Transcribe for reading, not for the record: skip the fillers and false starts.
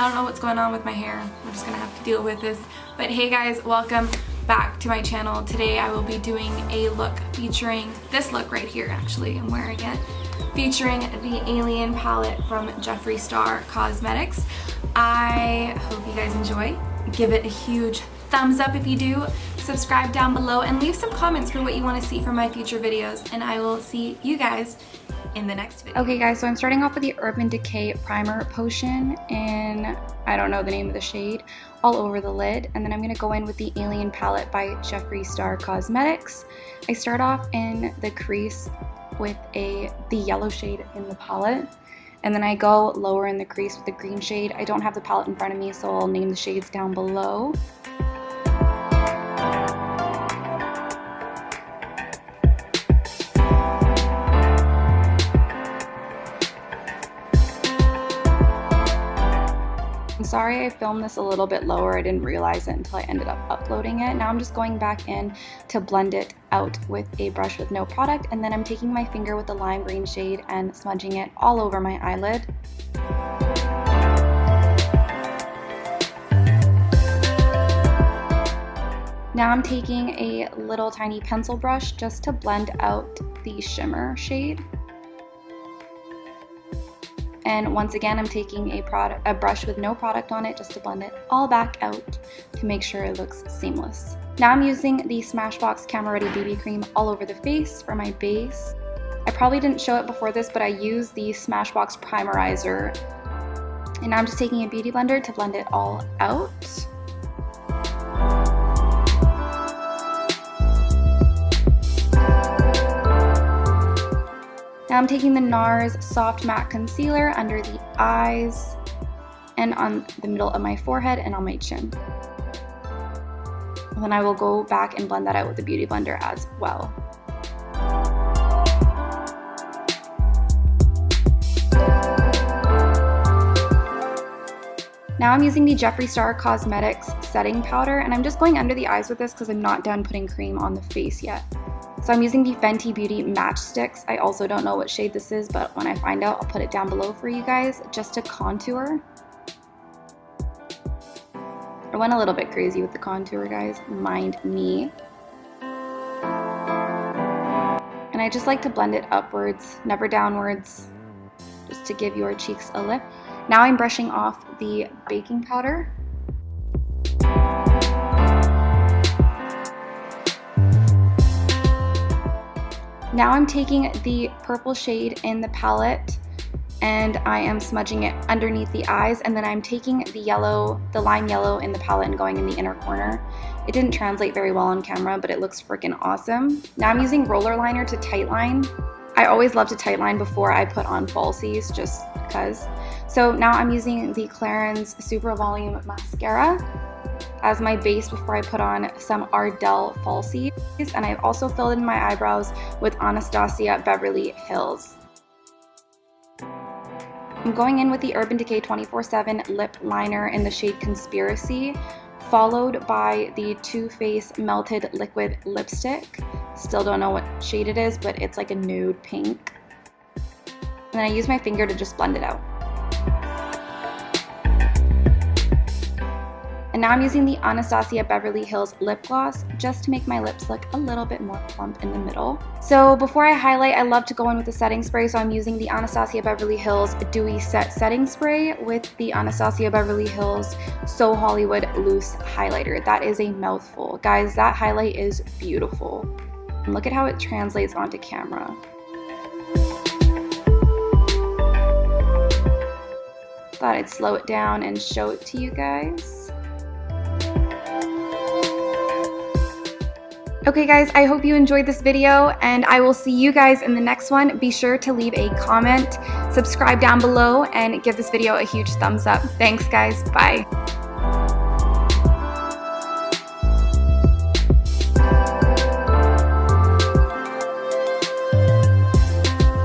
I don't know what's going on with my hair. I'm just gonna have to deal with this. But hey guys, welcome back to my channel. Today I will be doing a look featuring this look right here. Actually, I'm wearing it. Featuring the Alien palette from Jeffree Star Cosmetics. I hope you guys enjoy. Give it a huge thumbs up if you do. Subscribe down below and leave some comments for what you want to see from my future videos. And I will see you guys in the next video. Okay guys, so I'm starting off with the Urban Decay Primer Potion in, I don't know the name of the shade, all over the lid. And then I'm going to go in with the Alien palette by Jeffree Star Cosmetics. I start off in the crease with the yellow shade in the palette. And then I go lower in the crease with the green shade. I don't have the palette in front of me, so I'll name the shades down below. I'm sorry I filmed this a little bit lower. I didn't realize it until I ended up uploading it. Now I'm just going back in to blend it out with a brush with no product, and then I'm taking my finger with the lime green shade and smudging it all over my eyelid. Now I'm taking a little tiny pencil brush just to blend out the shimmer shade. And once again, I'm taking a brush with no product on it just to blend it all back out to make sure it looks seamless. Now I'm using the Smashbox Camera Ready BB Cream all over the face for my base. I probably didn't show it before this, but I use the Smashbox Primerizer. And now I'm just taking a beauty blender to blend it all out. Now I'm taking the NARS Soft Matte Concealer under the eyes and on the middle of my forehead and on my chin. And then I will go back and blend that out with the beauty blender as well. Now I'm using the Jeffree Star Cosmetics setting powder, and I'm just going under the eyes with this because I'm not done putting cream on the face yet. So I'm using the Fenty Beauty Match Stix. I also don't know what shade this is, but when I find out, I'll put it down below for you guys just to contour. I went a little bit crazy with the contour, guys. Mind me. And I just like to blend it upwards, never downwards, just to give your cheeks a lift. Now I'm brushing off the baking powder. Now I'm taking the purple shade in the palette and I am smudging it underneath the eyes, and then I'm taking the yellow, the lime yellow in the palette and going in the inner corner. It didn't translate very well on camera, but it looks freaking awesome. Now I'm using roller liner to tightline. I always love to tightline before I put on falsies just because. So now I'm using the Clarins Super Volume Mascara as my base before I put on some Ardell falsies, and I've also filled in my eyebrows with Anastasia Beverly Hills. I'm going in with the Urban Decay 24/7 Lip Liner in the shade Conspiracy, followed by the Too Faced Melted Liquid Lipstick. Still don't know what shade it is, but it's like a nude pink. And then I use my finger to just blend it out. And now I'm using the Anastasia Beverly Hills Lip Gloss just to make my lips look a little bit more plump in the middle. So before I highlight, I love to go in with a setting spray, so I'm using the Anastasia Beverly Hills Dewy Set Setting Spray with the Anastasia Beverly Hills So Hollywood Loose Highlighter. That is a mouthful. Guys, that highlight is beautiful. And look at how it translates onto camera. Thought I'd slow it down and show it to you guys. Okay guys, I hope you enjoyed this video, and I will see you guys in the next one. Be sure to leave a comment, subscribe down below, and give this video a huge thumbs up. Thanks guys, bye.